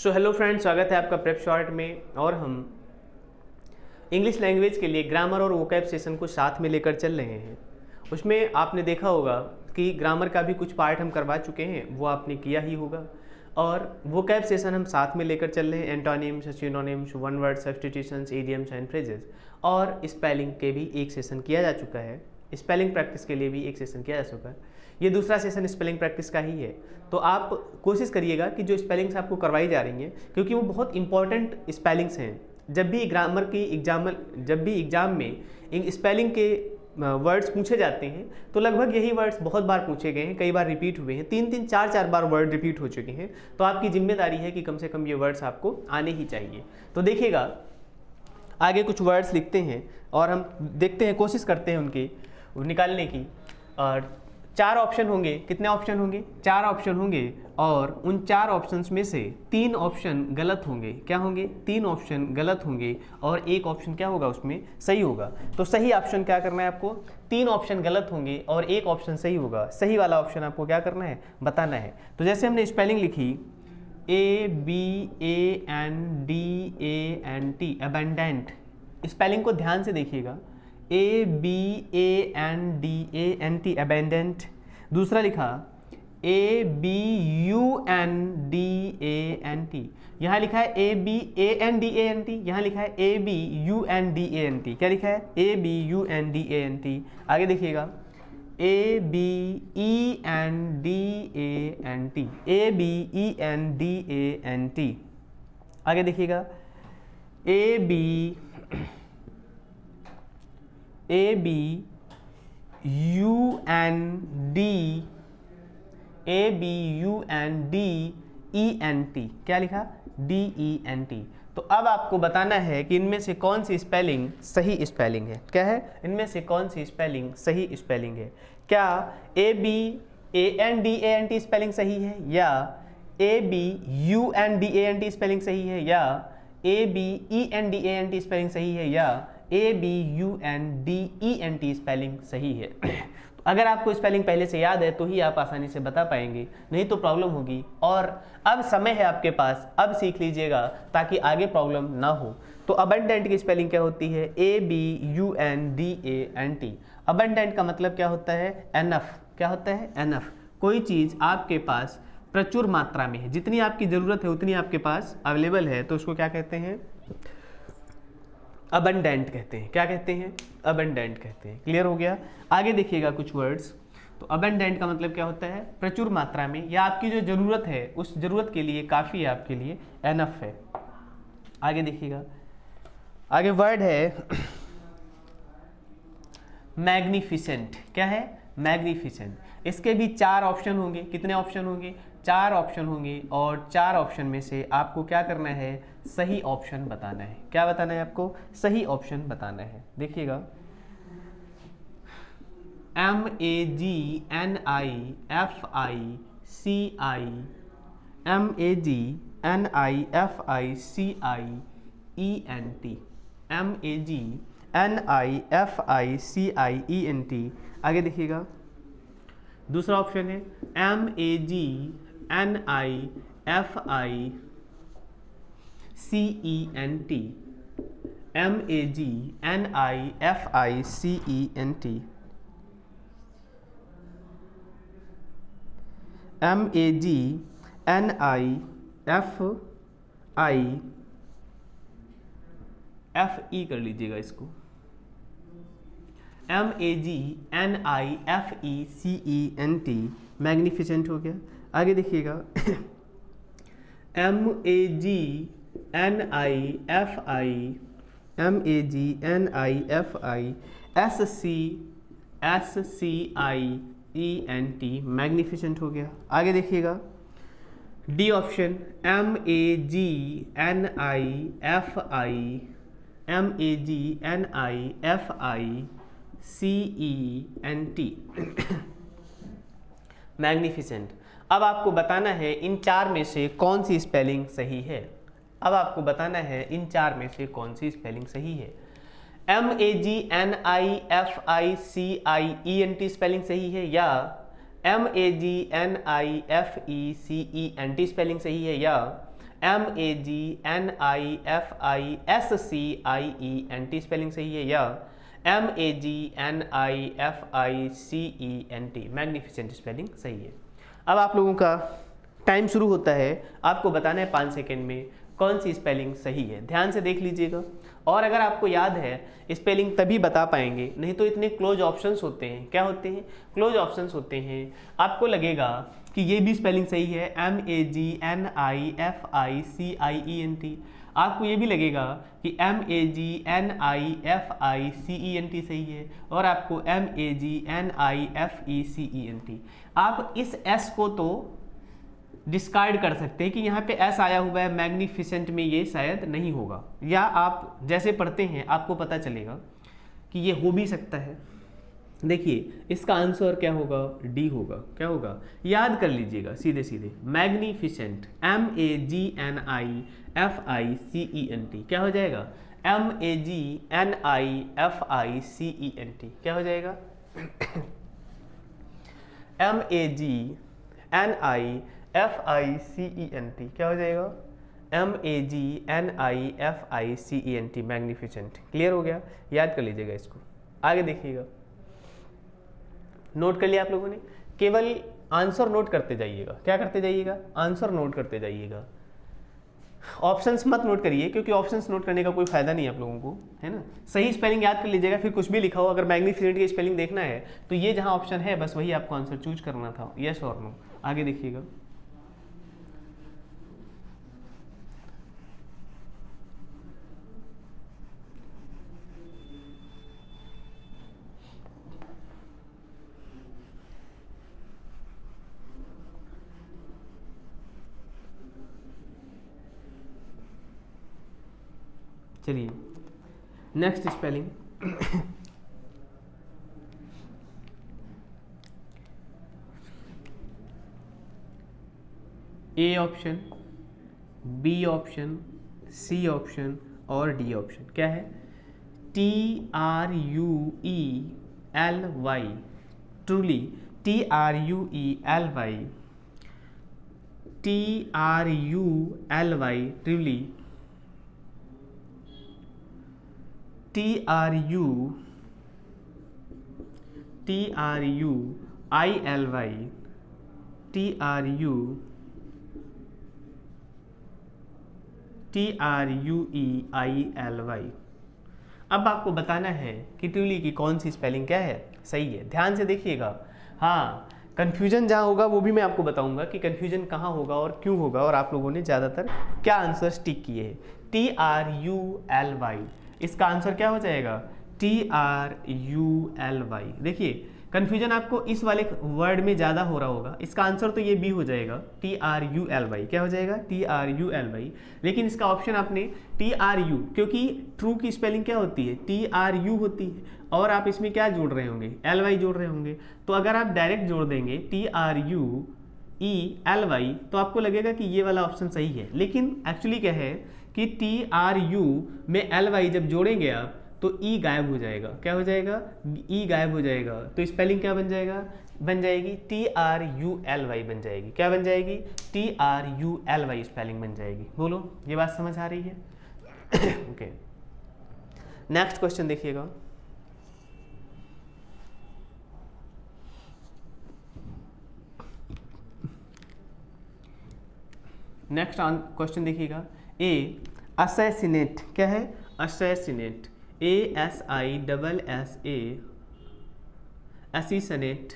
Hello friends, स्वागत है आपका प्रेप शॉर्ट में। और हम इंग्लिश लैंग्वेज के लिए ग्रामर और वोकैब सेशन को साथ में लेकर चल रहे हैं। उसमें आपने देखा होगा कि ग्रामर का भी कुछ पार्ट हम करवा चुके हैं, वो आपने किया ही होगा। और वोकैब सेशन हम साथ में लेकर चल रहे हैं, antonyms, synonyms, one word substitutions, idioms and phrases. और स्पेलिंग के भी एक सेशन किया जा चुका है, स्पेलिंग प्रैक्टिस के लिए भी एक सेशन किया जा चुका है। ये दूसरा सेशन स्पेलिंग प्रैक्टिस का ही है। तो आप कोशिश करिएगा कि जो स्पेलिंग्स आपको करवाई जा रही हैं, क्योंकि वो बहुत इंपॉर्टेंट स्पेलिंग्स हैं। जब भी ग्रामर की एग्जाम में स्पेलिंग के वर्ड्स पूछे जाते हैं तो लगभग यही वर्ड्स बहुत बार पूछे गए हैं, कई बार रिपीट हुए हैं, 3-3, 4-4 बार वर्ड रिपीट हो चुके हैं। तो आपकी जिम्मेदारी है कि कम से कम ये वर्ड्स आपको आने ही चाहिए। तो देखिएगा, आगे कुछ वर्ड्स लिखते हैं और हम देखते हैं, कोशिश करते हैं उनकी निकालने की। और 4 ऑप्शन होंगे। कितने ऑप्शन होंगे? 4 ऑप्शन होंगे। और उन 4 ऑप्शंस में से 3 ऑप्शन गलत होंगे। क्या होंगे? 3 ऑप्शन गलत होंगे और 1 ऑप्शन क्या होगा? उसमें सही होगा। तो सही ऑप्शन क्या करना है आपको? 3 ऑप्शन गलत होंगे और 1 ऑप्शन सही होगा। सही वाला ऑप्शन आपको क्या करना है? बताना है। तो जैसे हमने स्पेलिंग लिखी ABANDANT, अबेंडेंट। स्पेलिंग को ध्यान से देखिएगा, ABANDANT, अबेंडेंट। दूसरा लिखा ABUNDANT, यहाँ लिखा है ABANDANT, यहाँ लिखा है ABUNDANT। क्या लिखा है? ABUNDANT। आगे देखिएगा, ABENDANT, ABENDANT। आगे देखिएगा, ABUNDENT। क्या लिखा? DENT। तो अब आपको बताना है कि इनमें से कौन सी स्पेलिंग सही स्पेलिंग है। क्या है? इनमें से कौन सी स्पेलिंग सही स्पेलिंग है? क्या ABANDANT स्पेलिंग सही है, या ABUNDANT स्पेलिंग सही है, या ABENDANT स्पेलिंग सही है, या ABUNDENT स्पेलिंग सही है? तो अगर आपको स्पेलिंग पहले से याद है तो ही आप आसानी से बता पाएंगे, नहीं तो प्रॉब्लम होगी। और अब समय है आपके पास, अब सीख लीजिएगा ताकि आगे प्रॉब्लम ना हो। तो अबंडेंट की स्पेलिंग क्या होती है? ABUNDANT। अबंडेंट का मतलब क्या होता है? एनफ। क्या होता है? एनफ। कोई चीज़ आपके पास प्रचुर मात्रा में है, जितनी आपकी ज़रूरत है उतनी आपके पास अवेलेबल है, तो उसको क्या कहते हैं? अबंडेंट कहते हैं। क्या कहते हैं? अबंडेंट कहते हैं। क्लियर हो गया? आगे देखिएगा कुछ वर्ड्स। तो अबंडेंट का मतलब क्या होता है? प्रचुर मात्रा में, या आपकी जो ज़रूरत है उस ज़रूरत के लिए काफ़ी है, आपके लिए एनफ है। आगे देखिएगा, आगे वर्ड है मैग्निफिसेंट। क्या है? मैग्निफिसेंट। इसके भी 4 ऑप्शन होंगे। कितने ऑप्शन होंगे? 4 ऑप्शन होंगे। और 4 ऑप्शन में से आपको क्या करना है? सही ऑप्शन बताना है। क्या बताना है आपको? सही ऑप्शन बताना है। देखिएगा, MAGNIFICENT। आगे देखिएगा, दूसरा ऑप्शन है MAGNIFICENT, MAGNIFICENT, MAGNIFIFE कर लीजिएगा इसको, MAGNIFECENT, मैग्निफिसेंट हो गया। आगे देखिएगा, MAGNIFISCIENT, मैग्निफिसेंट हो गया। आगे देखिएगा, डी ऑप्शन, MAGNIFICENT, मैग्निफिसेंट। अब आपको बताना है इन 4 में से कौन सी स्पेलिंग सही है। अब आपको बताना है इन 4 में से कौन सी स्पेलिंग सही है। MAGNIFICIENT स्पेलिंग सही है, या MAGNIFECENT स्पेलिंग सही है, या MAGNIFISCIENT स्पेलिंग सही है, या MAGNIFICENT मैग्निफिसेंट स्पेलिंग सही है। अब आप लोगों का टाइम शुरू होता है, आपको बताना है 5 सेकेंड में कौन सी स्पेलिंग सही है। ध्यान से देख लीजिएगा, और अगर आपको याद है स्पेलिंग तभी बता पाएंगे, नहीं तो इतने क्लोज ऑप्शंस होते हैं। क्या होते हैं? क्लोज ऑप्शंस होते हैं। आपको लगेगा कि ये भी स्पेलिंग सही है, MAGNIFICIENT। आपको ये भी लगेगा कि MAGNIFICENT सही है, और आपको MAGNIFECENT। आप इस S को तो डिस्कार्ड कर सकते हैं कि यहाँ पे एस आया हुआ है, मैग्निफिसेंट में ये शायद नहीं होगा, या आप जैसे पढ़ते हैं आपको पता चलेगा कि ये हो भी सकता है। देखिए इसका आंसर क्या होगा? डी होगा। क्या होगा? याद कर लीजिएगा सीधे सीधे, मैग्निफिसेंट, MAGNIFICENT क्या हो जाएगा? MAGNIFICENT क्या हो जाएगा? MAGNIFICENT क्या हो जाएगा? MAGNIFICENT magnificent. क्लियर हो गया? याद कर लीजिएगा इसको। आगे देखिएगा, नोट कर लिया आप लोगों ने? केवल आंसर नोट करते जाइएगा। क्या करते जाइएगा? आंसर नोट करते जाइएगा। ऑप्शंस मत नोट करिए, क्योंकि ऑप्शंस नोट करने का कोई फायदा नहीं है आप लोगों को, है ना। सही स्पेलिंग याद कर लीजिएगा, फिर कुछ भी लिखा हो, अगर मैग्निफिसेंट की स्पेलिंग देखना है तो ये जहां ऑप्शन है बस वही आपको आंसर चूज करना था, यस और नो। आगे देखिएगा, चलिए next spelling. A option, B option, C option और डी ऑप्शन। क्या है? TRUELY, truly, TRUELY, TRULY, truly, TRUILY, TRUEILY। अब आपको बताना है कि ट्रूली की कौन सी स्पेलिंग क्या है सही है। ध्यान से देखिएगा। हाँ, कन्फ्यूजन जहाँ होगा वो भी मैं आपको बताऊंगा कि कन्फ्यूजन कहाँ होगा और क्यों होगा, और आप लोगों ने ज़्यादातर क्या आंसर टिक किए हैं। TRULY, इसका आंसर क्या हो जाएगा? TRULY। देखिए कन्फ्यूजन आपको इस वाले वर्ड में ज़्यादा हो रहा होगा, इसका आंसर तो ये बी हो जाएगा, TRULY। क्या हो जाएगा? TRULY। लेकिन इसका ऑप्शन आपने TRU, क्योंकि ट्रू की स्पेलिंग क्या होती है? TRU होती है, और आप इसमें क्या जोड़ रहे होंगे? LY जोड़ रहे होंगे। तो अगर आप डायरेक्ट जोड़ देंगे TRUELY तो आपको लगेगा कि ये वाला ऑप्शन सही है, लेकिन एक्चुअली क्या है कि TRU में LY जब जोड़ेंगे आप तो ई गायब हो जाएगा। क्या हो जाएगा? ई गायब हो जाएगा। तो स्पेलिंग क्या बन जाएगा? बन जाएगी TRULY बन जाएगी। क्या बन जाएगी? TRULY स्पेलिंग बन जाएगी। बोलो, ये बात समझ आ रही है? ओके, नेक्स्ट क्वेश्चन देखिएगा। नेक्स्ट क्वेश्चन देखिएगा। ए असैसिनेट, क्या है? Assassinate, ASISSA, assassinate,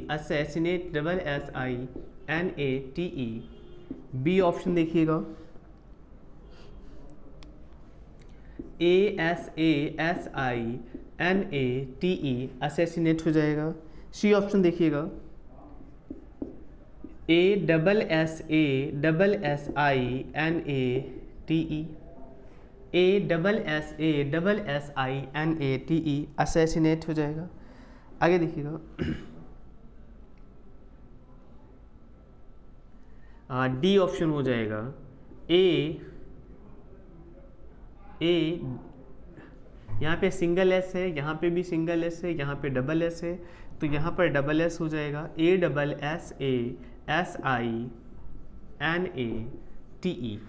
assassinate, SSINATE। B option देखिएगा, ASASINATE, assassinate हो जाएगा। सी ऑप्शन देखिएगा, ASSASSINATE, ASSASSINATE, असैसिनेट हो जाएगा। आगे देखिएगा, डी ऑप्शन हो जाएगा, यहाँ पे सिंगल एस है, यहाँ पे भी सिंगल एस है, यहाँ पे डबल एस है, तो यहाँ पर डबल एस हो जाएगा A double S A S I N A T E,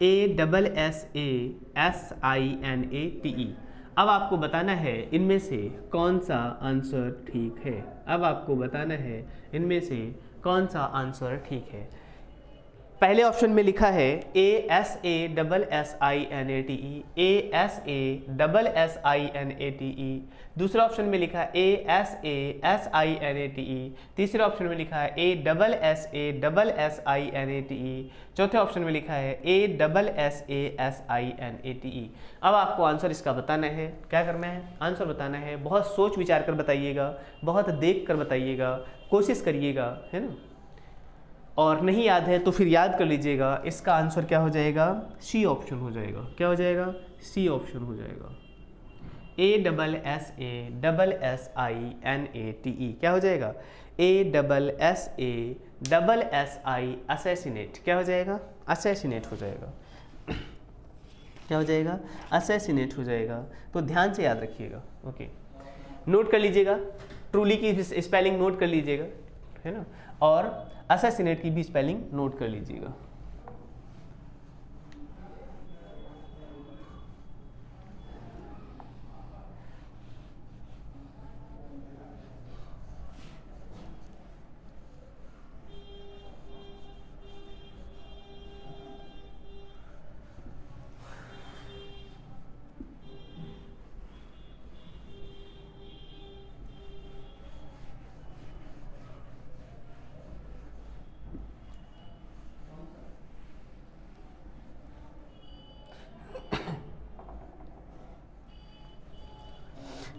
A double S A S I N A T E. अब आपको बताना है इनमें से कौन सा आंसर ठीक है। अब आपको बताना है इनमें से कौन सा आंसर ठीक है। पहले ऑप्शन में लिखा है A S A double S I N A T E, A S A double S I N A T E. दूसरा ऑप्शन में लिखा है A S I N A T E. तीसरे ऑप्शन में लिखा है A double S I N A T E. चौथे option में लिखा है A double S I N A T E. अब आपको आंसर इसका बताना है। क्या करना है? आंसर बताना है। बहुत सोच विचार कर बताइएगा, बहुत देख कर बताइएगा, कोशिश करिएगा, है ना। और नहीं याद है तो फिर याद कर लीजिएगा। इसका आंसर क्या हो जाएगा? सी ऑप्शन हो जाएगा। क्या हो जाएगा? सी ऑप्शन हो जाएगा। A double S I N A T E क्या हो जाएगा? A double S I assassinate क्या हो जाएगा? असैसिनेट हो जाएगा। क्या हो जाएगा? असैसिनेट हो जाएगा। तो ध्यान से याद रखिएगा। ओके, नोट कर लीजिएगा। ट्रूली की स्पेलिंग नोट कर लीजिएगा, है ना, और असैसिनेट की भी स्पेलिंग नोट कर लीजिएगा।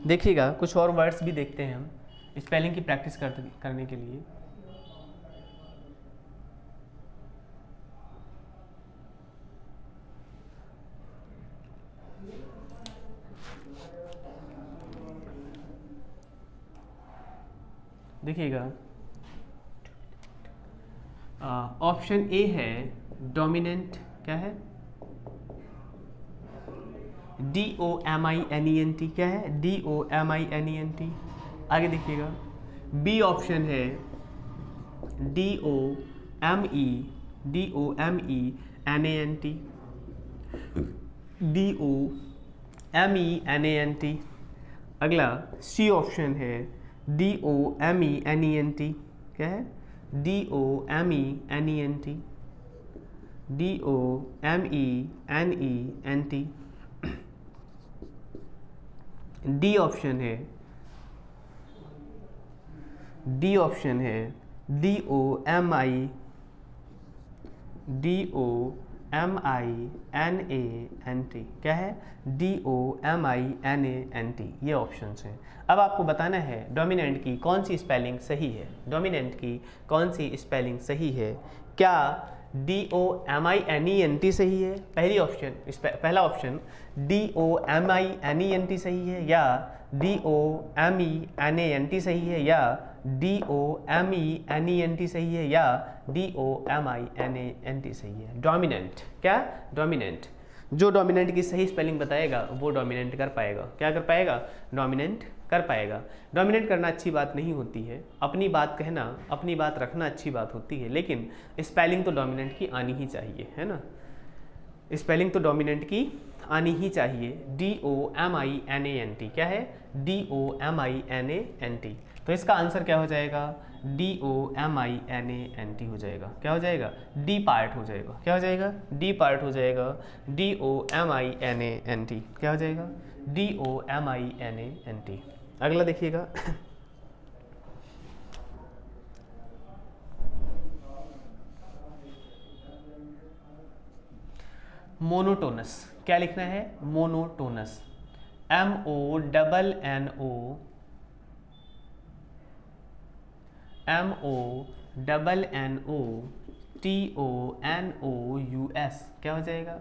देखिएगा, कुछ और वर्ड्स भी देखते हैं हम स्पेलिंग की प्रैक्टिस करने के लिए। देखिएगा, ऑप्शन ए है डोमिनेंट। क्या है? DOMINENT क्या है? DOMINENT। आगे देखिएगा, बी ऑप्शन है DOMENANT। DOMENANT। अगला सी ऑप्शन है DOMENENT। क्या है? DOMENENT। DOMENENT। डी ऑप्शन है DOMINANT। क्या है? DOMINANT। ये ऑप्शन हैं। अब आपको बताना है डोमिनेंट की कौन सी स्पेलिंग सही है। डोमिनेंट की कौन सी स्पेलिंग सही है? क्या DOMINENT सही है? पहला ऑप्शन DOMINENT सही है, या DOMENANT सही है, या DOMENENT सही है, या DOMINANT सही है? डोमिनेंट। क्या? डोमिनेंट। जो डोमिनेंट की सही स्पेलिंग बताएगा वो डोमिनेंट कर पाएगा। क्या कर पाएगा? डोमिनेंट कर पाएगा। डोमिनेट करना अच्छी बात नहीं होती है, अपनी बात कहना, अपनी बात रखना अच्छी बात होती है, लेकिन स्पेलिंग तो डोमिनेंट की आनी ही चाहिए, है ना। स्पेलिंग तो डोमिनेंट की आनी ही चाहिए। DOMINANT। क्या है? DOMINANT। तो इसका आंसर क्या हो जाएगा? DOMINANT हो जाएगा। क्या हो जाएगा? डी पार्ट हो जाएगा। क्या हो जाएगा? डी पार्ट हो जाएगा। DOMINANT। क्या हो जाएगा? DOMINANT। अगला देखिएगा, मोनोटोनस। क्या लिखना है? मोनोटोनस। MONNOTONOUS। क्या हो जाएगा?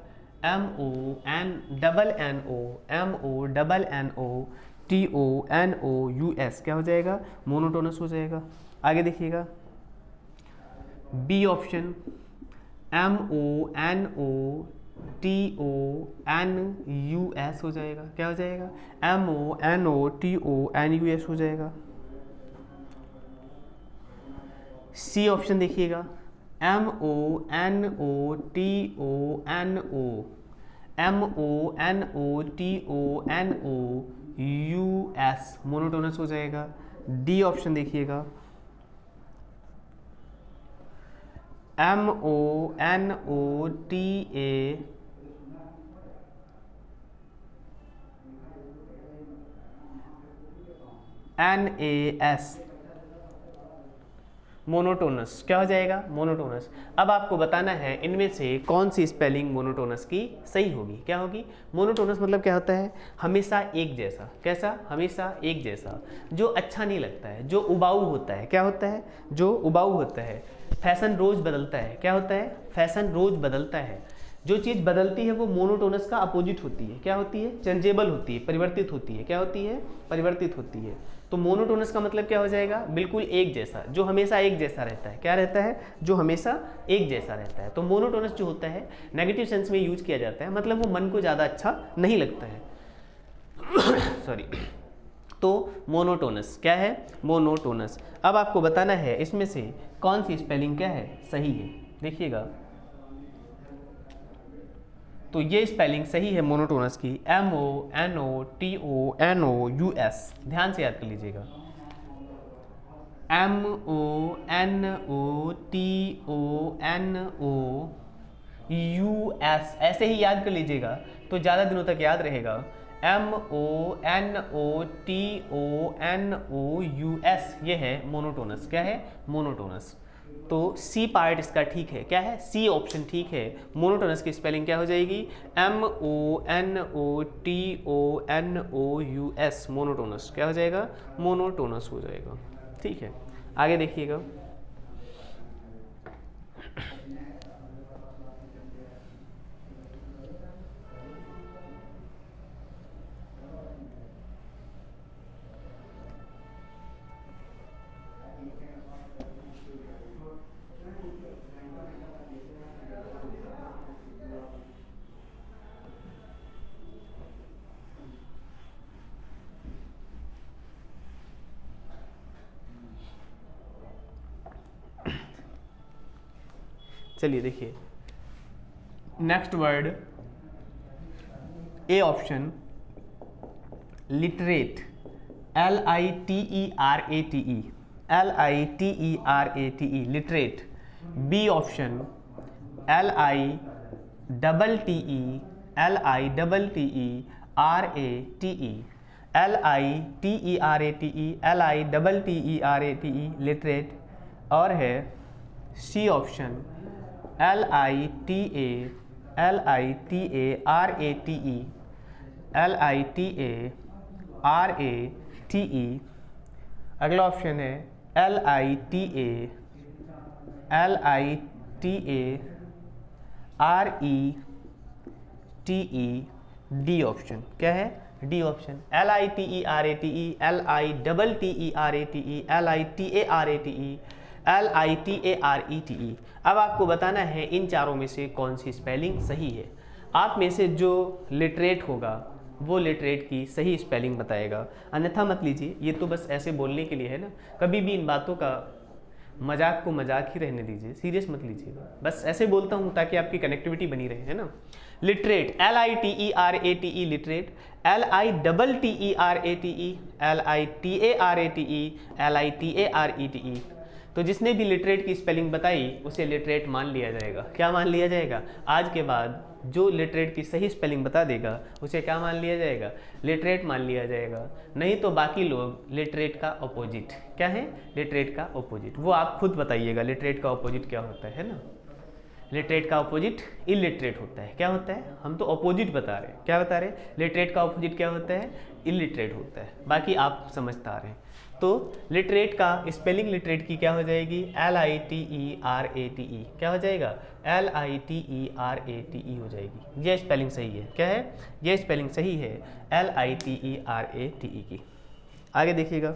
MONNOTONOUS। क्या हो जाएगा? मोनोटोनस हो जाएगा। आगे देखिएगा, बी ऑप्शन MONOTONOUS हो जाएगा। क्या हो जाएगा? MONOTONOUS हो जाएगा। सी ऑप्शन देखिएगा, MONOTONOUS मोनोटोनस हो जाएगा। डी ऑप्शन देखिएगा, MONOTANAS मोनोटोनस। क्या हो जाएगा? मोनोटोनस। अब आपको बताना है इनमें से कौन सी स्पेलिंग मोनोटोनस की सही होगी। क्या होगी? मोनोटोनस मतलब क्या होता है? हमेशा एक जैसा। कैसा? हमेशा एक जैसा, जो अच्छा नहीं लगता है, जो उबाऊ होता है। क्या होता है? जो उबाऊ होता है। फैशन रोज बदलता है। क्या होता है? फैशन रोज बदलता है। जो चीज़ बदलती है वो मोनोटोनस का अपोजिट होती है। क्या होती है? चेंजेबल होती है, परिवर्तित होती है। क्या होती है? परिवर्तित होती है। तो मोनोटोनस का मतलब क्या हो जाएगा? बिल्कुल एक जैसा, जो हमेशा एक जैसा रहता है। क्या रहता है? जो हमेशा एक जैसा रहता है। तो मोनोटोनस जो होता है नेगेटिव सेंस में यूज किया जाता है, मतलब वो मन को ज़्यादा अच्छा नहीं लगता है। सॉरी। तो मोनोटोनस क्या है? मोनोटोनस। अब आपको बताना है इसमें से कौन सी स्पेलिंग क्या है? सही है। देखिएगा, तो ये स्पेलिंग सही है मोनोटोनस की, MONOTONOUS। ध्यान से याद कर लीजिएगा, MONOTONOUS ऐसे ही याद कर लीजिएगा तो ज़्यादा दिनों तक याद रहेगा। MONOTONOUS ये है मोनोटोनस। क्या है? मोनोटोनस। तो सी पार्ट इसका ठीक है। क्या है? सी ऑप्शन ठीक है। मोनोटोनस की स्पेलिंग क्या हो जाएगी? MONOTONOUS monotonous. क्या हो जाएगा? मोनोटोनस हो जाएगा। ठीक है, आगे देखिएगा। चलिए देखिए, next word A option, literate, LITERATE, LITERATE literate. B option, LITTE, LITTERATE, LITERATE literate. और है सी ऑप्शन, LITARATE, LITARATE। अगला ऑप्शन है LITARETE। डी ऑप्शन क्या है? D option, LITERATE, LITERATE, LITARETE। अब आपको बताना है इन चारों में से कौन सी स्पेलिंग सही है। आप में से जो लिटरेट होगा वो लिटरेट की सही स्पेलिंग बताएगा, अन्यथा मत लीजिए। ये तो बस ऐसे बोलने के लिए है ना, कभी भी इन बातों का मजाक को मजाक ही रहने दीजिए, सीरियस मत लीजिएगा। बस ऐसे बोलता हूँ ताकि आपकी कनेक्टिविटी बनी रहे, है ना। Literate, LITERATE literate, LITTERATE, LITARATE। तो जिसने भी लिटरेट की स्पेलिंग बताई उसे लिटरेट मान लिया जाएगा। क्या मान लिया जाएगा? आज के बाद जो लिटरेट की सही स्पेलिंग बता देगा उसे क्या मान लिया जाएगा? लिटरेट मान लिया जाएगा। नहीं तो बाकी लोग लिटरेट का अपोजिट। क्या है? लिटरेट का अपोजिट। वो आप खुद बताइएगा लिटरेट का अपोजिट क्या होता है ना। लिटरेट का अपोजिट इलिटरेट होता है। क्या होता है? हम तो अपोजिट बता रहे हैं। क्या बता रहे हैं? लिटरेट का अपोजिट क्या होता है? इलिटरेट होता है। बाकी आप समझता आ रहे हैं। तो लिटरेट का स्पेलिंग लिटरेट की क्या हो जाएगी? LITERATE। क्या हो जाएगा? LITERATE हो जाएगी। ये स्पेलिंग सही है। क्या है? ये स्पेलिंग सही है LITERATE की। आगे देखिएगा।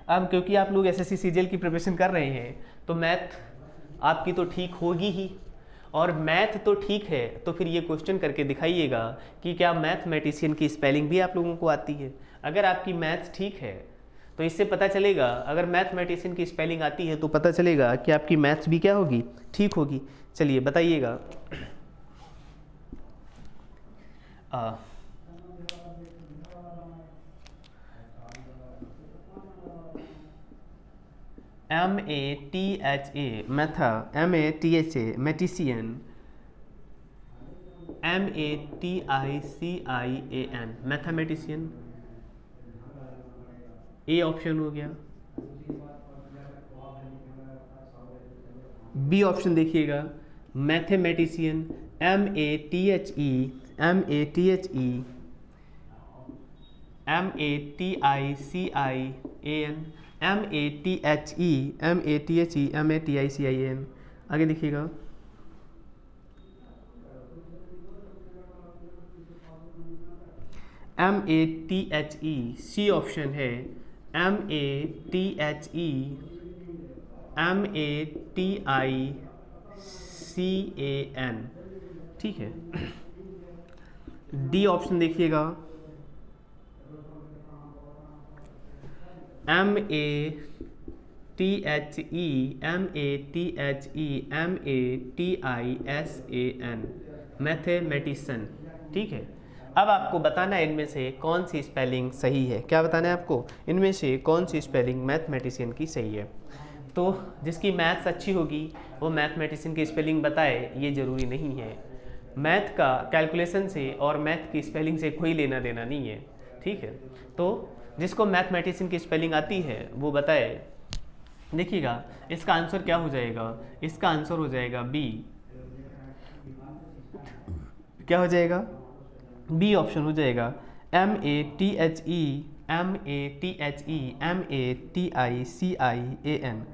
अब क्योंकि आप लोग SSC CGL की प्रिपरेशन कर रहे हैं तो मैथ आपकी तो ठीक होगी ही, और मैथ तो ठीक है, तो फिर ये क्वेश्चन करके दिखाइएगा कि क्या मैथमेटिशियन की स्पेलिंग भी आप लोगों को आती है। अगर आपकी मैथ्स ठीक है तो इससे पता चलेगा, अगर मैथमेटिशियन की स्पेलिंग आती है तो पता चलेगा कि आपकी मैथ्स भी क्या होगी, ठीक होगी। चलिए बताइएगा। MATHA मैथा, MATHA मैटिशियन, MATICIAN mathematician, A option हो गया। बी ऑप्शन देखिएगा, mathematician, MATHE MATHE MATICIAN MATHE आगे देखिएगा। MATHE सी ऑप्शन है, MATHE MATICAN, ठीक है। डी ऑप्शन देखिएगा, MATHE MATHEMATISAN मैथमेटिशियन, ठीक है। अब आपको बताना है इनमें से कौन सी स्पेलिंग सही है। क्या बताना है आपको, इनमें से कौन सी स्पेलिंग मैथमेटिशियन की सही है। तो जिसकी मैथ्स अच्छी होगी वो मैथमेटिशियन की स्पेलिंग बताए, ये ज़रूरी नहीं है। मैथ का कैलकुलेशन से और मैथ की स्पेलिंग से कोई लेना देना नहीं है, ठीक है। तो जिसको मैथमेटिशियन की स्पेलिंग आती है वो बताए। देखिएगा इसका आंसर क्या हो जाएगा, इसका आंसर हो जाएगा बी। क्या हो जाएगा, बी ऑप्शन हो जाएगा, MATHE MATHEMATICIAN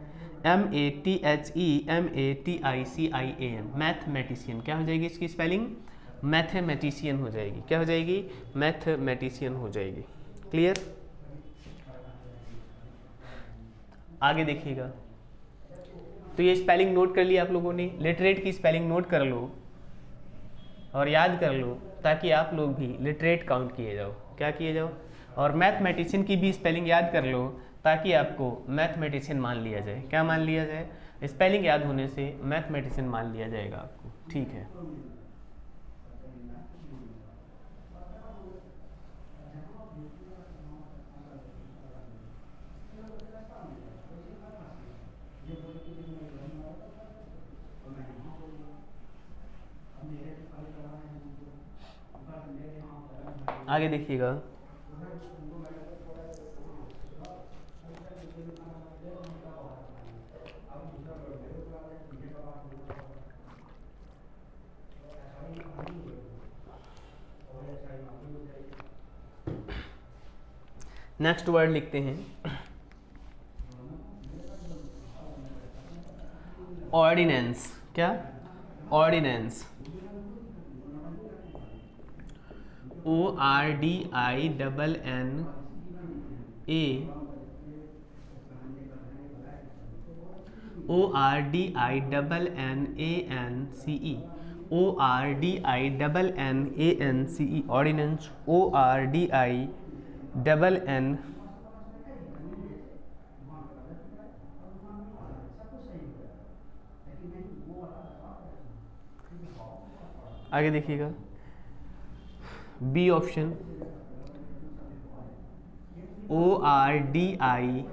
MATHEMATICIAN मैथमेटिशियन। क्या हो जाएगी इसकी स्पेलिंग, मैथमेटिशियन हो जाएगी। क्या हो जाएगी, मैथमेटिशियन हो जाएगी। क्लियर। आगे देखिएगा। तो ये स्पेलिंग नोट कर लिया आप लोगों ने, लिटरेट की स्पेलिंग नोट कर लो और याद कर लो, ताकि आप लोग भी लिटरेट काउंट किए जाओ। क्या किए जाओ, और मैथमेटिशियन की भी स्पेलिंग याद कर लो, ताकि आपको मैथमेटिशियन मान लिया जाए। क्या मान लिया जाए, स्पेलिंग याद होने से मैथमेटिशियन मान लिया जाएगा आपको, ठीक है। आगे देखिएगा। नेक्स्ट वर्ड लिखते हैं, ऑर्डिनेंस। क्या, ऑर्डिनेंस, ORDINNANCE ऑर्डिनेंस, ORDINN। आगे देखिएगा, बी ऑप्शन, ORDINNANCE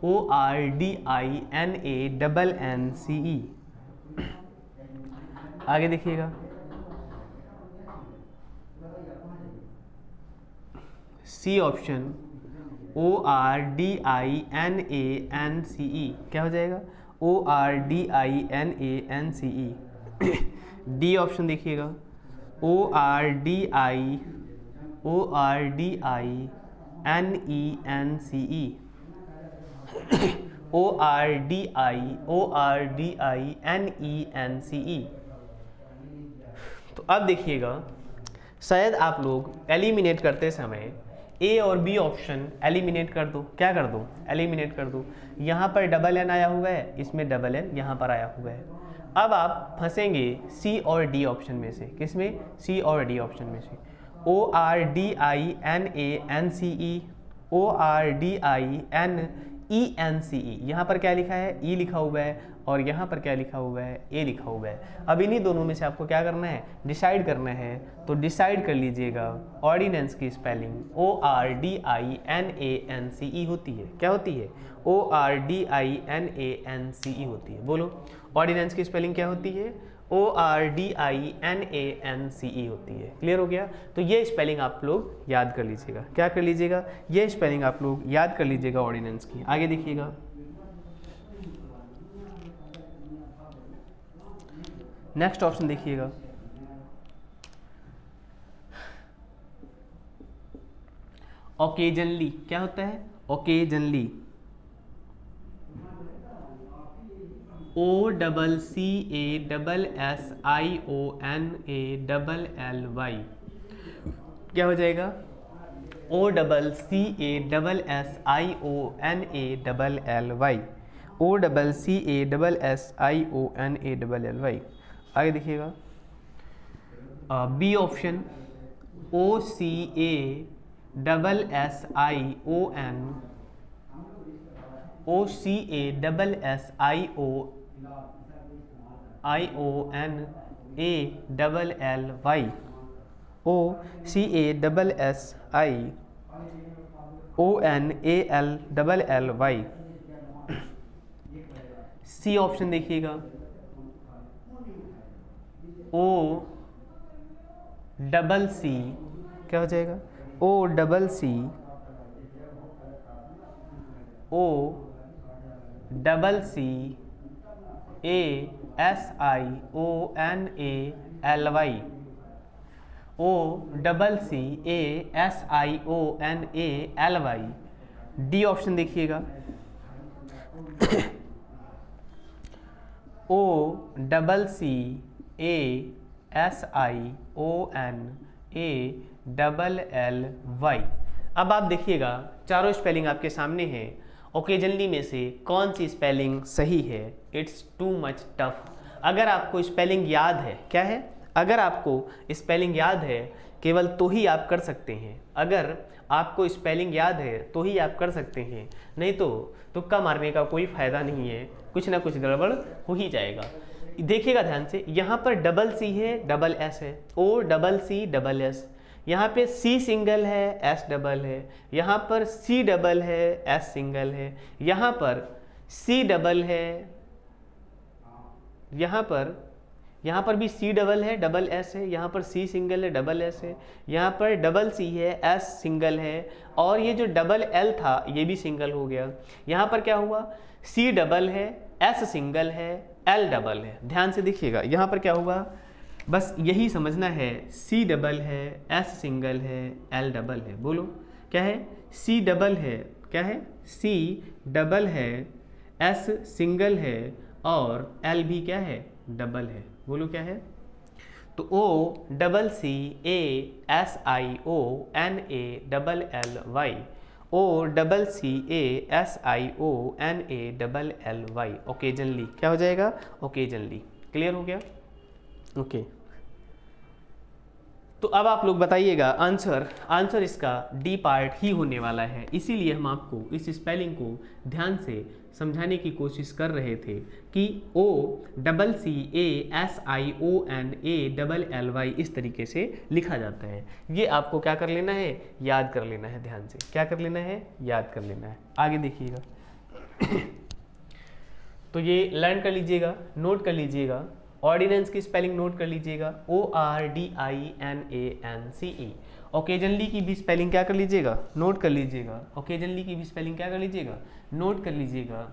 ORDINNANCE। आगे देखिएगा, सी ऑप्शन, ORDINANCE। क्या हो जाएगा, ORDINANCE। डी ऑप्शन देखिएगा, ORDINENCE ORDINENCE। तो अब देखिएगा, शायद आप लोग एलिमिनेट करते समय ए और बी ऑप्शन एलिमिनेट कर दो। क्या कर दो? एलिमिनेट कर दो। यहाँ पर डबल एन आया हुआ है, इसमें डबल एन यहाँ पर आया हुआ है। अब आप फंसेंगे सी और डी ऑप्शन में से। किसमें? सी और डी ऑप्शन में से। ORDINANCE, ORDINENCE, यहाँ पर क्या लिखा है? ई लिखा हुआ है, और यहाँ पर क्या लिखा हुआ है? ए लिखा हुआ है। अब इन्हीं दोनों में से आपको क्या करना है? डिसाइड करना है। तो डिसाइड कर लीजिएगा, ऑर्डिनेंस की स्पेलिंग ORDINANCE होती है। क्या होती है? ORDINANCE होती है। बोलो, ऑर्डिनेंस की स्पेलिंग क्या होती है? ORDINANCE होती है। क्लियर हो गया? तो ये स्पेलिंग आप लोग याद कर लीजिएगा। क्या कर लीजिएगा? ये स्पेलिंग आप लोग याद कर लीजिएगा ऑर्डिनेंस की। आगे देखिएगा, नेक्स्ट ऑप्शन देखिएगा, ओकेजनली। क्या होता है? Occasionally, OCCASSIONALLY। क्या हो जाएगा? OCCASSIONALLY, OCCASSIONALLY। आगे देखिएगा, B option, OCASSIONALLY। C option देखिएगा, OCC। क्या हो जाएगा? OCCASSIONALLY। डी ऑप्शन देखिएगा, OCCASSIONALLY। अब आप देखिएगा, चारों स्पेलिंग आपके सामने है। ओकेजनली में से कौन सी स्पेलिंग सही है? It's too much tough. अगर आपको स्पेलिंग याद है, क्या है? अगर आपको स्पेलिंग याद है केवल तो ही आप कर सकते हैं। अगर आपको स्पेलिंग याद है तो ही आप कर सकते हैं, नहीं तो तुक्का मारने का कोई फ़ायदा नहीं है, कुछ ना कुछ गड़बड़ हो ही जाएगा। देखिएगा ध्यान से, यहाँ पर डबल सी है, डबल एस है, OCC, यहाँ पे सी सिंगल है, एस डबल है, यहाँ पर सी डबल है, एस सिंगल है, यहाँ पर सी डबल है, यहाँ पर भी सी डबल है, डबल एस है, यहाँ पर सी सिंगल है, डबल एस है, यहाँ पर डबल सी है, एस सिंगल है, और ये जो डबल एल था ये भी सिंगल हो गया। यहाँ पर क्या हुआ? सी डबल है, एस सिंगल है, एल डबल है। ध्यान से देखिएगा, यहाँ पर क्या हुआ? बस यही समझना है, सी डबल है, एस सिंगल है, एल डबल है। बोलो क्या है? सी डबल है, क्या है? सी डबल है, एस सिंगल है, और एल भी क्या है? डबल है। बोलो क्या है? तो OCCASSIONALLY, OCCASSIONALLY, ओकेजनली। क्या हो जाएगा? ओकेजनली। क्लियर हो गया? ओके। तो अब आप लोग बताइएगा, आंसर इसका डी पार्ट ही होने वाला है। इसीलिए हम आपको इस स्पेलिंग को ध्यान से समझाने की कोशिश कर रहे थे कि OCCASSIONALLY इस तरीके से लिखा जाता है। ये आपको क्या कर लेना है? याद कर लेना है। ध्यान से क्या कर लेना है? याद कर लेना है। आगे देखिएगा तो ये लर्न कर लीजिएगा, नोट कर लीजिएगा। ऑर्डिनेंस की स्पेलिंग नोट कर लीजिएगा, ORDINANCE। ओकेजनली की भी स्पेलिंग क्या कर लीजिएगा? नोट कर लीजिएगा। ओकेजनली की भी स्पेलिंग क्या कर लीजिएगा? नोट कर लीजिएगा,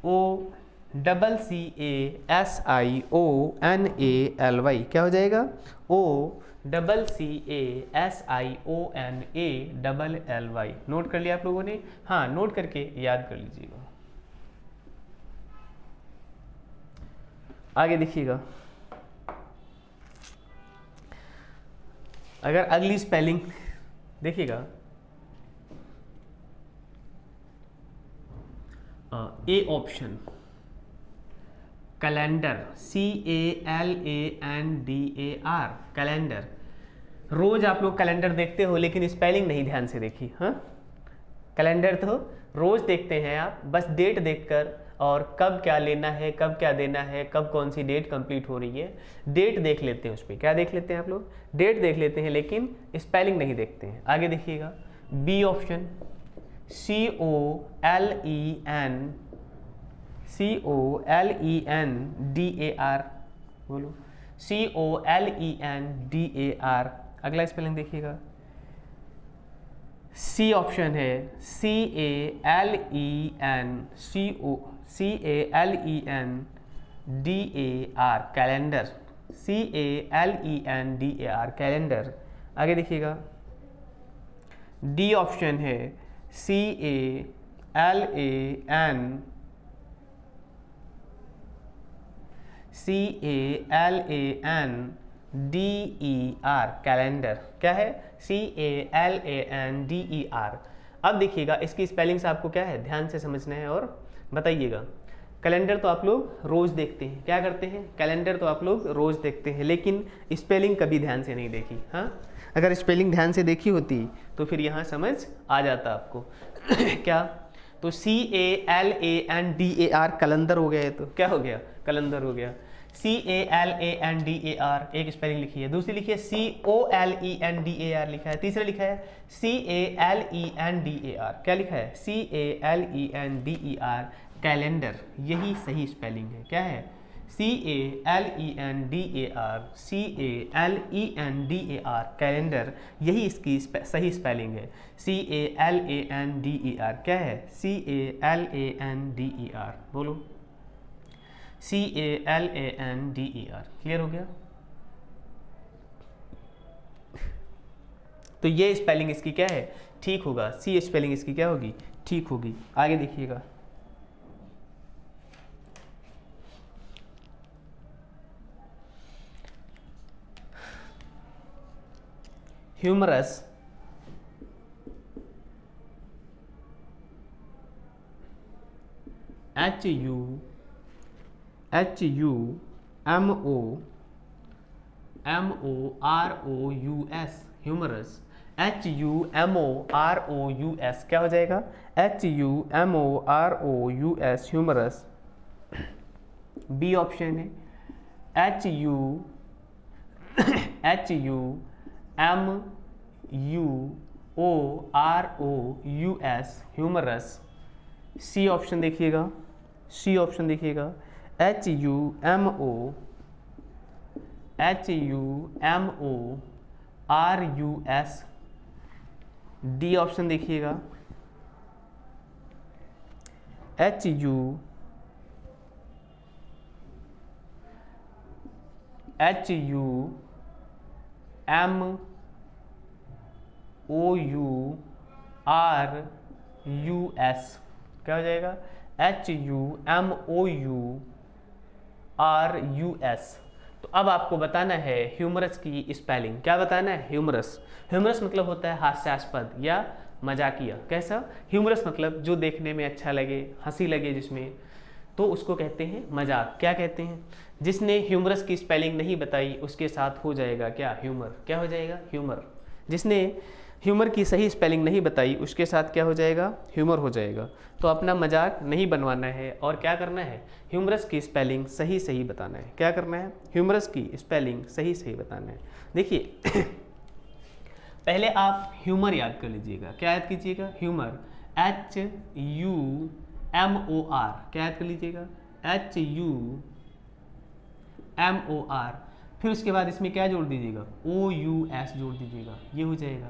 OCCASSIONALY। क्या हो जाएगा? OCCASSIONALLY। नोट कर लिया आप लोगों ने? हाँ, नोट करके याद कर लीजिएगा। आगे देखिएगा, अगर अगली स्पेलिंग देखिएगा, A option calendar, CALANDAR, calendar. रोज आप लोग कैलेंडर देखते हो लेकिन स्पेलिंग नहीं ध्यान से देखी। हाँ, कैलेंडर तो रोज देखते हैं आप, बस डेट देखकर और कब क्या लेना है, कब क्या देना है, कब कौन सी डेट कंप्लीट हो रही है, डेट देख लेते हैं। उसमें क्या देख लेते हैं आप लोग? डेट देख लेते हैं लेकिन स्पेलिंग नहीं देखते हैं। आगे देखिएगा, बी ऑप्शन COLENDAR, बोलो COLENDAR। अगला स्पेलिंग देखिएगा, सी ऑप्शन है CALENDAR, कैलेंडर, CALENDAR, कैलेंडर। आगे देखिएगा, डी ऑप्शन है CALANDER, कैलेंडर। क्या है? CALANDER। अब देखिएगा इसकी स्पेलिंग्स आपको क्या है ध्यान से समझना है और बताइएगा। कैलेंडर तो आप लोग रोज देखते हैं, क्या करते हैं? कैलेंडर तो आप लोग रोज देखते हैं लेकिन स्पेलिंग कभी ध्यान से नहीं देखी। हाँ, अगर स्पेलिंग ध्यान से देखी होती तो फिर यहाँ समझ आ जाता आपको। क्या? तो CALANDAR कैलेंडर हो गया है, तो क्या हो गया? कैलेंडर हो गया। CALANDAR एक स्पेलिंग लिखी है, दूसरी लिखी है COLENDAR लिखा है, तीसरा लिखा है CALENDAR। क्या लिखा है? CALENDER, calendar. यही सही स्पेलिंग है। क्या है? CALENDAR, calendar. यही इसकी सही स्पेलिंग है। CALANDER क्या है? CALANDER, बोलो CALANDER। क्लियर हो गया? तो ये स्पेलिंग इसकी क्या है? ठीक होगा। सी स्पेलिंग इसकी क्या होगी? ठीक होगी। आगे देखिएगा, ह्यूमरस, HUMOROUS, ह्यूमरस, HUMOROUS। क्या हो जाएगा? HUMOROUS, humorous. बी ऑप्शन है HUMOROUS, ह्यूमरस। सी ऑप्शन देखिएगा, HUMORUS। डी ऑप्शन देखिएगा, HUMORUS। क्या हो जाएगा? HUMORUS। तो अब आपको बताना है ह्यूमरस की स्पेलिंग। क्या बताना है? ह्यूमरस। ह्यूमरस मतलब होता है हास्यास्पद या मजाकिया। कैसा? ह्यूमरस मतलब जो देखने में अच्छा लगे, हंसी लगे जिसमें, तो उसको कहते हैं मजाक। क्या कहते हैं? जिसने ह्यूमरस की स्पेलिंग नहीं बताई उसके साथ हो जाएगा क्या? ह्यूमर। क्या हो जाएगा? ह्यूमर। जिसने ह्यूमर की सही स्पेलिंग नहीं बताई उसके साथ क्या हो जाएगा? ह्यूमर हो जाएगा। तो अपना मजाक नहीं बनवाना है और क्या करना है? ह्यूमरस की स्पेलिंग सही सही बताना है। क्या करना है? ह्यूमरस की स्पेलिंग सही सही बताना है। देखिए पहले आप ह्यूमर याद कर लीजिएगा। क्या याद कीजिएगा? Humour, HUMOR। क्या याद कर लीजिएगा? HUMOR। फिर उसके बाद इसमें क्या जोड़ दीजिएगा? OUS जोड़ दीजिएगा। ये हो जाएगा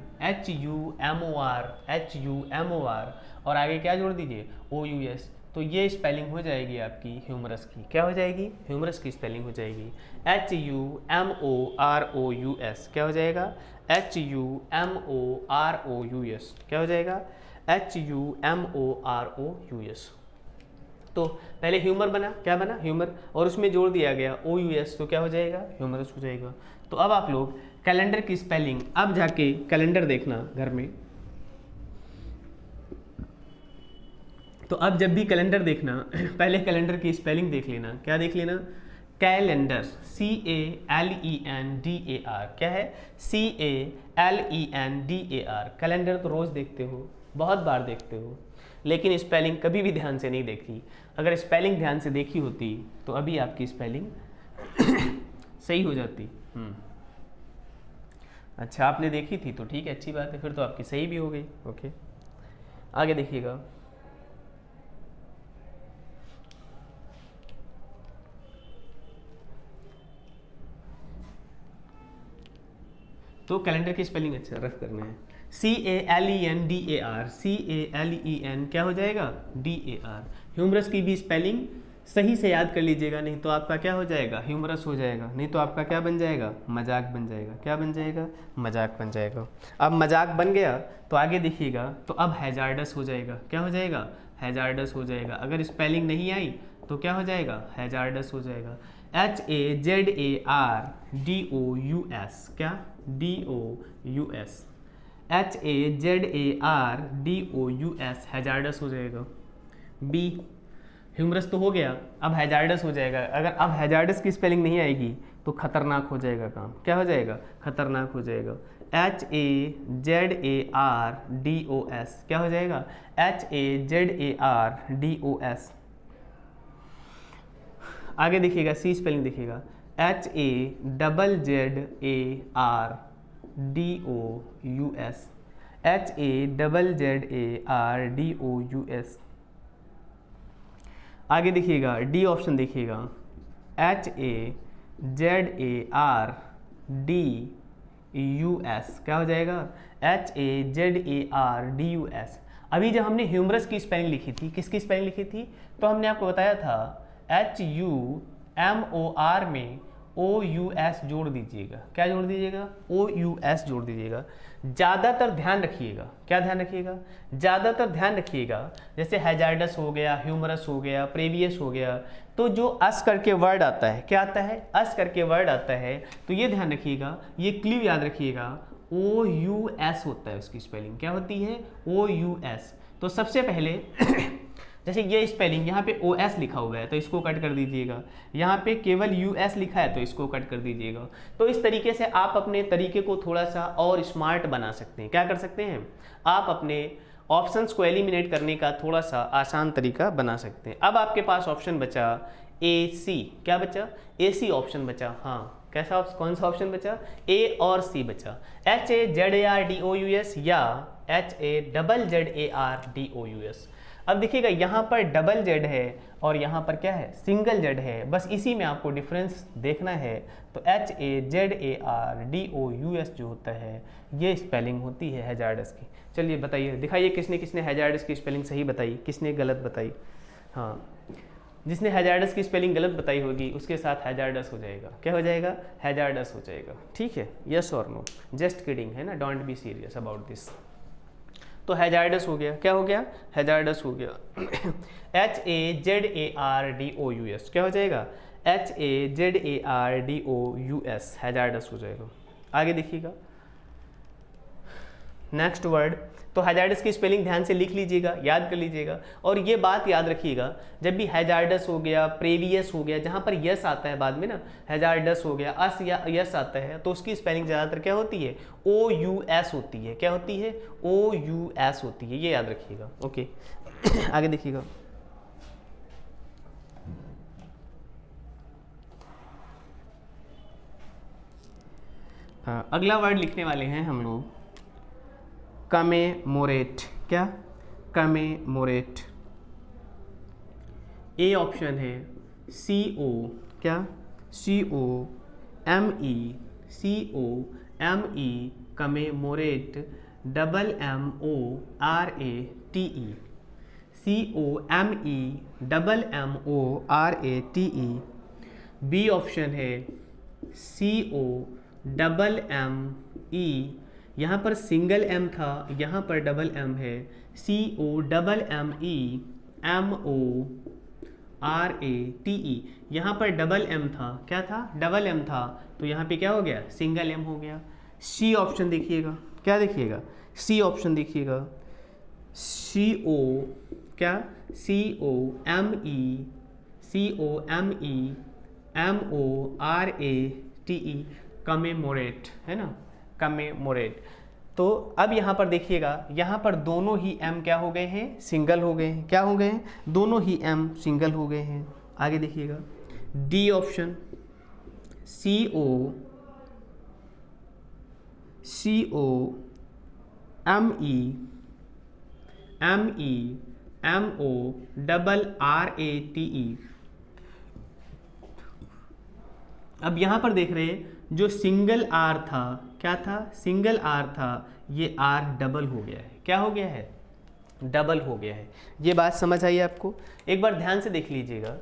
HUMOR। और आगे क्या जोड़ दीजिए? OUS। तो ये स्पेलिंग हो जाएगी आपकी ह्यूमरस की। क्या हो जाएगी? ह्यूमरस की स्पेलिंग हो जाएगी HUMOROUS। क्या हो जाएगा? HUMOROUS। क्या हो जाएगा? HUMOROUS। तो पहले ह्यूमर बना, क्या बना? ह्यूमर, और उसमें जोड़ दिया गया OUS, तो क्या हो जाएगा? ह्यूमरस हो जाएगा। तो अब आप लोग कैलेंडर की स्पेलिंग, अब जाके कैलेंडर देखना घर में, तो अब जब भी कैलेंडर देखना पहले कैलेंडर की स्पेलिंग देख लेना। क्या देख लेना? Calendar, CALENDAR। क्या है? CALENDAR। कैलेंडर तो रोज़ देखते हो, बहुत बार देखते हो, लेकिन स्पेलिंग कभी भी ध्यान से नहीं देखी। अगर स्पेलिंग ध्यान से देखी होती तो अभी आपकी स्पेलिंग सही हो जाती। अच्छा, आपने देखी थी तो ठीक है, अच्छी बात है, फिर तो आपकी सही भी हो गई। ओके, आगे देखिएगा। तो कैलेंडर की स्पेलिंग अच्छा रफ करना है। CALENDAR, CALEN क्या हो जाएगा? DAR। ह्यूमरस की भी स्पेलिंग सही से याद कर लीजिएगा, नहीं तो आपका क्या हो जाएगा? ह्यूमरस हो जाएगा, नहीं तो आपका क्या बन जाएगा? मजाक बन जाएगा। क्या बन जाएगा? मजाक बन जाएगा। अब मजाक बन गया तो आगे देखिएगा, तो अब हैजार्डस हो जाएगा। क्या हो जाएगा? हैजार्डस हो जाएगा। अगर स्पेलिंग नहीं आई तो क्या हो जाएगा? हैजार्डस हो जाएगा। HAZARDOUS। क्या? DOUS। HAZARDOUS हैजार्डस हो जाएगा। बी, ह्यूमरस तो हो गया, अब हैजार्डस हो जाएगा। अगर अब हैजार्डस की स्पेलिंग नहीं आएगी तो खतरनाक हो जाएगा काम। क्या हो जाएगा? खतरनाक हो जाएगा। HAZARDOS। क्या हो जाएगा? HAZARDOS। आगे देखिएगा, सी स्पेलिंग देखिएगा, HAZZARDOUS। HAZZARDOUS। आगे देखिएगा, डी ऑप्शन देखिएगा, HAZARDUS। क्या हो जाएगा? HAZARDUS। अभी जब हमने ह्यूमरस की स्पेलिंग लिखी थी, किसकी स्पेलिंग लिखी थी? तो हमने आपको बताया था HUMOR में OUS जोड़ दीजिएगा। क्या जोड़ दीजिएगा? OUS जोड़ दीजिएगा। ज़्यादातर ध्यान रखिएगा। क्या ध्यान रखिएगा? ज़्यादातर ध्यान रखिएगा, जैसे हैजार्डस हो गया, ह्यूमरस हो गया, प्रेवियस हो गया, तो जो अस करके वर्ड आता है, क्या आता है? अस करके वर्ड आता है, तो ये ध्यान रखिएगा, ये क्लू याद रखिएगा, OUS होता है उसकी स्पेलिंग। क्या होती है? OUS। तो सबसे पहले जैसे ये स्पेलिंग यहाँ पे OS लिखा हुआ है तो इसको कट कर दीजिएगा, यहाँ पे केवल US लिखा है तो इसको कट कर दीजिएगा। तो इस तरीके से आप अपने तरीके को थोड़ा सा और स्मार्ट बना सकते हैं। क्या कर सकते हैं? आप अपने ऑप्शंस को एलिमिनेट करने का थोड़ा सा आसान तरीका बना सकते हैं। अब आपके पास ऑप्शन बचा AC। क्या बचा? AC ऑप्शन बचा। हाँ, कैसा कौन सा ऑप्शन बचा? A और C बचा। HAZARDOUS या HAZZARDOUS। अब देखिएगा, यहाँ पर डबल जेड है और यहाँ पर क्या है? सिंगल जेड है। बस इसी में आपको डिफरेंस देखना है। तो HAZARDOUS जो होता है ये स्पेलिंग होती है हैजार्डस की। चलिए बताइए, दिखाइए किसने किसने हैजार्डस की स्पेलिंग सही बताई, किसने गलत बताई। हाँ, जिसने हैजार्डस की स्पेलिंग गलत बताई होगी उसके साथ हैजार्डस हो जाएगा। क्या हो जाएगा? हैजार्डस हो जाएगा। ठीक है, यस और नो, जस्ट किडिंग है ना, don't be serious about this. तो हैजार्डस हो गया। क्या हो गया? हैजार्डस हो गया। HAZARDOUS। क्या हो जाएगा? HAZARDOUS हैजार्डस हो जाएगा। आगे देखिएगा, नेक्स्ट वर्ड। तो हैजार्डस की स्पेलिंग ध्यान से लिख लीजिएगा, याद कर लीजिएगा, और ये बात याद रखिएगा, जब भी हैजार्डस हो गया, प्रेवियस हो गया, जहाँ पर यस आता है बाद में ना, हैजार्डस हो गया, अस या यस आता है, तो उसकी स्पेलिंग ज़्यादातर क्या होती है? OUS होती है। क्या होती है? OUS होती है, ये याद रखिएगा। ओके, आगे देखिएगा। अगला वर्ड लिखने वाले हैं हम लोग कमेमोरेट। क्या? कमेमोरेट। ए ऑप्शन है CO। क्या? COME commemorate, COMEMMORATE। B option है COMME, यहाँ पर सिंगल M था, यहाँ पर डबल M है, COMMEMORATE। यहाँ पर डबल M था, क्या था? डबल M था, तो यहाँ पे क्या हो गया? सिंगल M हो गया। सी ऑप्शन देखिएगा। क्या देखिएगा? सी ऑप्शन देखिएगा, CO। क्या, COMMEMORATE, कमेमोरेट, है ना, कमेमोरेट। तो अब यहाँ पर देखिएगा, यहाँ पर दोनों ही m क्या हो गए हैं, सिंगल हो गए हैं। क्या हो गए हैं, दोनं ही m सिंगल हो गए हैं। आगे देखिएगा डी ऑप्शन, COMMEMORATE। अब यहाँ पर देख रहे हैं, जो सिंगल आर था, क्या था, सिंगल आर था, ये आर डबल हो गया है। क्या हो गया है, डबल हो गया है। ये बात समझ आई आपको? एक बार ध्यान से देख लीजिएगा।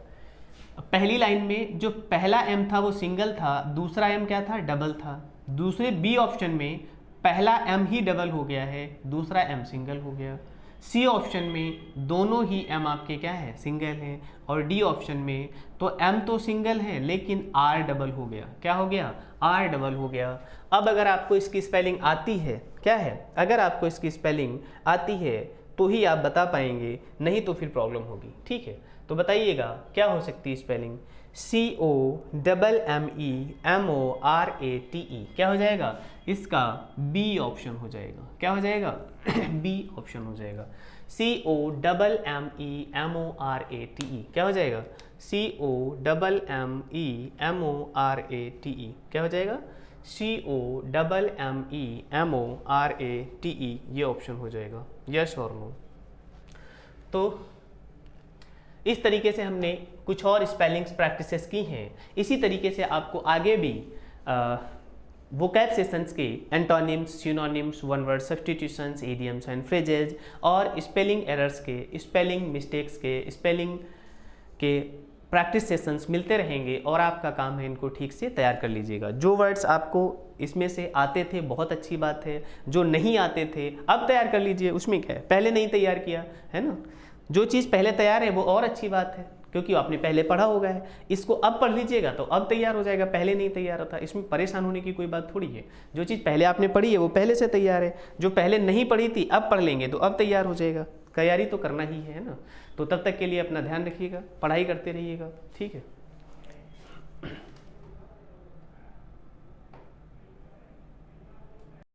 पहली लाइन में जो पहला एम था वो सिंगल था, दूसरा एम क्या था, डबल था। दूसरे बी ऑप्शन में पहला एम ही डबल हो गया है, दूसरा एम सिंगल हो गया। सी ऑप्शन में दोनों ही एम आपके क्या है, सिंगल हैं। और डी ऑप्शन में तो एम तो सिंगल है लेकिन आर डबल हो गया। क्या हो गया, आर डबल हो गया। अब अगर आपको इसकी स्पेलिंग आती है, क्या है, अगर आपको इसकी स्पेलिंग आती है तो ही आप बता पाएंगे, नहीं तो फिर प्रॉब्लम होगी। ठीक है, तो बताइएगा क्या हो सकती है स्पेलिंग। COMMEMORATE, क्या हो जाएगा, इसका बी ऑप्शन हो जाएगा। क्या हो जाएगा, बी ऑप्शन हो जाएगा। COMMEMORATE, क्या हो जाएगा, COMMEMORATE, क्या हो जाएगा, COMMEMORATE, ये ऑप्शन हो जाएगा। यस और नो। तो इस तरीके से हमने कुछ और स्पेलिंग्स प्रैक्टिसेस की हैं। इसी तरीके से आपको आगे भी वोकैब सेशंस के antonyms, synonyms, one word substitutions, idioms and phrases और स्पेलिंग एरर्स के, स्पेलिंग मिस्टेक्स के, स्पेलिंग के प्रैक्टिस सेशंस मिलते रहेंगे और आपका काम है इनको ठीक से तैयार कर लीजिएगा। जो वर्ड्स आपको इसमें से आते थे बहुत अच्छी बात है, जो नहीं आते थे अब तैयार कर लीजिए, उसमें क्या है, पहले नहीं तैयार किया है ना। जो चीज़ पहले तैयार है वो और अच्छी बात है, क्योंकि आपने पहले पढ़ा होगा है। इसको अब पढ़ लीजिएगा तो अब तैयार हो जाएगा, पहले नहीं तैयार था। इसमें परेशान होने की कोई बात थोड़ी है। जो चीज़ पहले आपने पढ़ी है वो पहले से तैयार है, जो पहले नहीं पढ़ी थी अब पढ़ लेंगे तो अब तैयार हो जाएगा। तैयारी तो करना ही है ना। तो तब तक के लिए अपना ध्यान रखिएगा, पढ़ाई करते रहिएगा। ठीक है।